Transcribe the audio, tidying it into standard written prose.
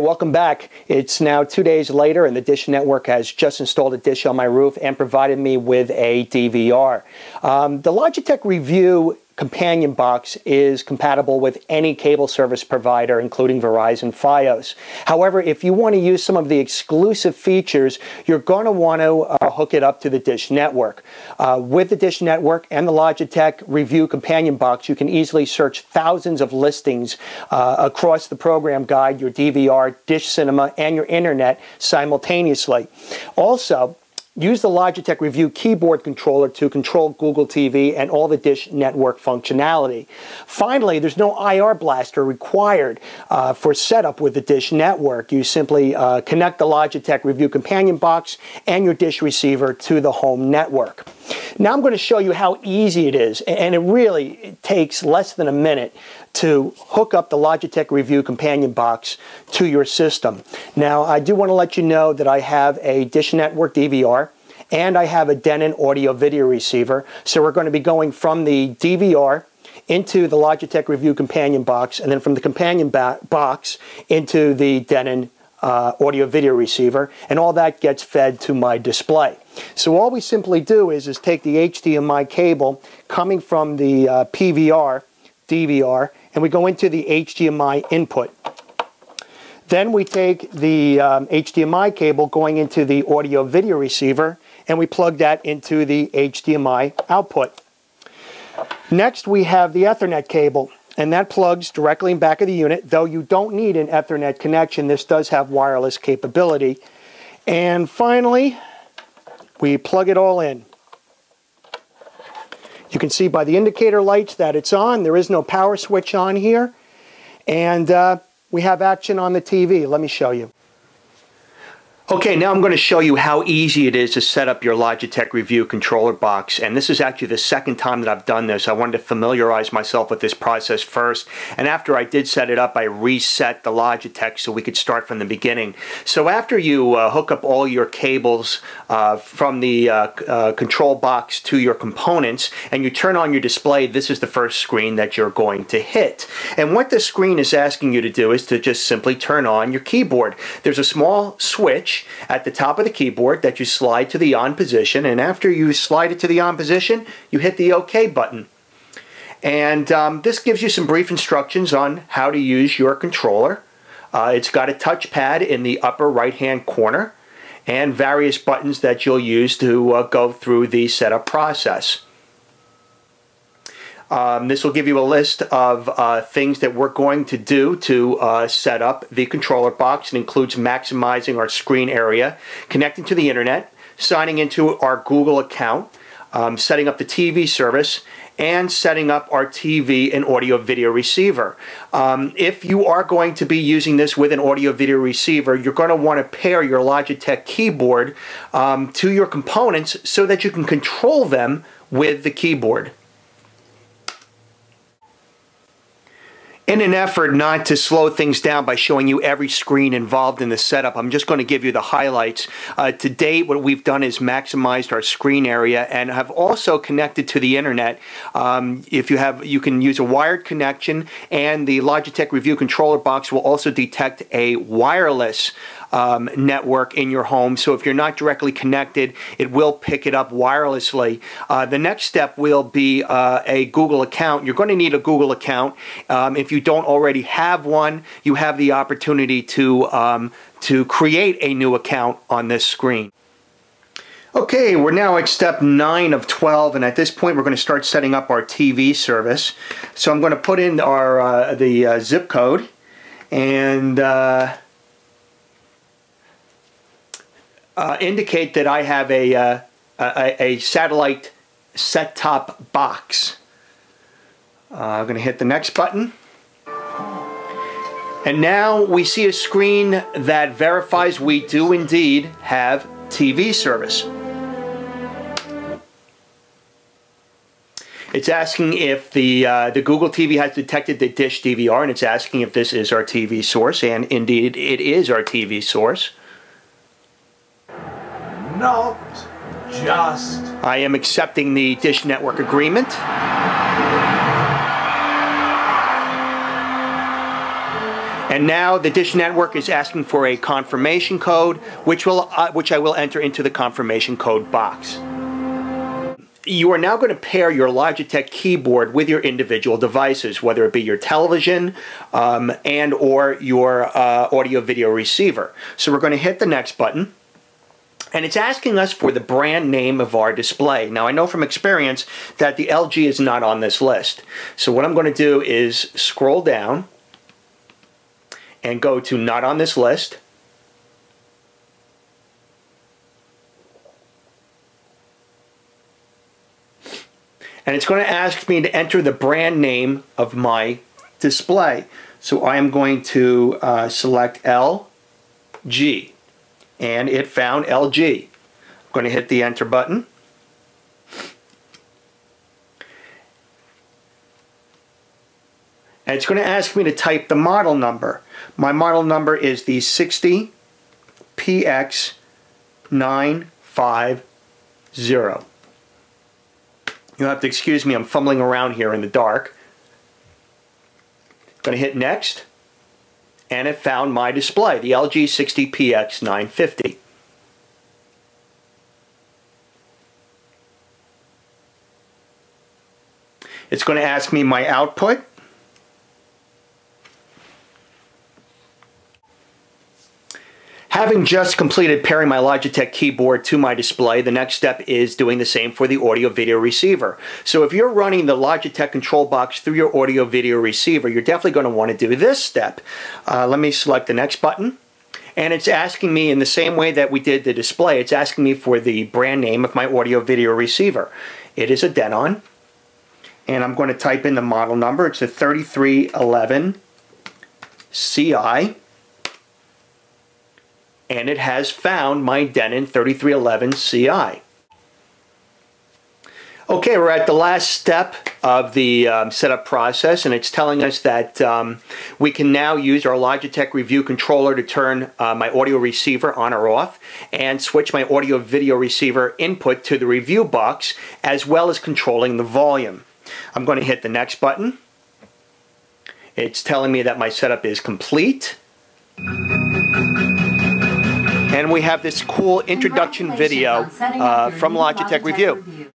welcome back. It's now 2 days later and the Dish Network has just installed a dish on my roof and provided me with a DVR. The Logitech Revue companion box is compatible with any cable service provider, including Verizon Fios. However, if you want to use some of the exclusive features, you're going to want to hook it up to the Dish Network. With the Dish Network and the Logitech Revue companion box, you can easily search thousands of listings across the program guide, your DVR, Dish Cinema, and your internet simultaneously. Also, use the Logitech Revue keyboard controller to control Google TV and all the Dish Network functionality. Finally, there's no IR blaster required for setup with the Dish Network. You simply connect the Logitech Revue companion box and your Dish receiver to the home network. Now I'm going to show you how easy it is, and it takes less than a minute to hook up the Logitech Revue companion box to your system. Now, I do want to let you know that I have a Dish Network DVR and I have a Denon audio video receiver. So we're going to be going from the DVR into the Logitech Revue companion box, and then from the companion box into the Denon audio video receiver, and all that gets fed to my display. So all we simply do is take the HDMI cable coming from the PVR, DVR, and we go into the HDMI input. Then we take the HDMI cable going into the audio video receiver and we plug that into the HDMI output. Next we have the Ethernet cable, and that plugs directly in back of the unit, though you don't need an Ethernet connection. This does have wireless capability. And finally, we plug it all in. You can see by the indicator lights that it's on. There is no power switch on here. And we have action on the TV. Let me show you. Okay, now I'm going to show you how easy it is to set up your Logitech Revue controller box, and this is actually the second time that I've done this. I wanted to familiarize myself with this process first, and after I did set it up, I reset the Logitech so we could start from the beginning. So after you hook up all your cables from the control box to your components, and you turn on your display, this is the first screen that you're going to hit. And what the screen is asking you to do is to just simply turn on your keyboard. There's a small switch at the top of the keyboard that you slide to the on position, and after you slide it to the on position, you hit the OK button. And this gives you some brief instructions on how to use your controller. It's got a touchpad in the upper right hand corner and various buttons that you'll use to go through the setup process. This will give you a list of things that we're going to do to set up the controller box. It includes maximizing our screen area, connecting to the internet, signing into our Google account, setting up the TV service, and setting up our TV and audio video receiver. If you are going to be using this with an audio video receiver, you're going to want to pair your Logitech keyboard to your components so that you can control them with the keyboard. In an effort not to slow things down by showing you every screen involved in the setup, I'm just going to give you the highlights. To date, what we've done is maximized our screen area and have also connected to the internet. You can use a wired connection, and the Logitech Revue controller box will also detect a wireless network in your home. So if you're not directly connected, it will pick it up wirelessly. The next step will be a Google account. You're going to need a Google account. If you don't already have one, you have the opportunity to create a new account on this screen. Okay, we're now at step 9 of 12, and at this point we're going to start setting up our TV service. So I'm going to put in our the zip code, and indicate that I have a satellite set-top box. I'm going to hit the next button. And now we see a screen that verifies we do indeed have TV service. It's asking if the Google TV has detected the Dish DVR, and it's asking if this is our TV source, and indeed it is our TV source. Not just. I am accepting the Dish Network agreement. And now the Dish Network is asking for a confirmation code, which I will enter into the confirmation code box. You are now going to pair your Logitech keyboard with your individual devices, whether it be your television and or your audio-video receiver. So we're going to hit the next button. And it's asking us for the brand name of our display. Now, I know from experience that the LG is not on this list. So what I'm going to do is scroll down and go to Not on this list. And it's going to ask me to enter the brand name of my display. So I am going to select LG. And it found LG. I'm going to hit the enter button. And it's going to ask me to type the model number. My model number is the 60PX950. You'll have to excuse me, I'm fumbling around here in the dark. Going to hit next. And it found my display, the LG 60PX950. It's going to ask me my output. Having just completed pairing my Logitech keyboard to my display, the next step is doing the same for the audio-video receiver. So if you're running the Logitech control box through your audio-video receiver, you're definitely going to want to do this step. Let me select the next button. And it's asking me in the same way that we did the display, it's asking me for the brand name of my audio-video receiver. It is a Denon. And I'm going to type in the model number. It's a 3311 CI. And it has found my Denon 3311 CI. Okay, we're at the last step of the setup process, and it's telling us that we can now use our Logitech Revue controller to turn my audio receiver on or off and switch my audio video receiver input to the Revue box, as well as controlling the volume. I'm going to hit the next button. It's telling me that my setup is complete. And we have this cool introduction video from Logitech Revue.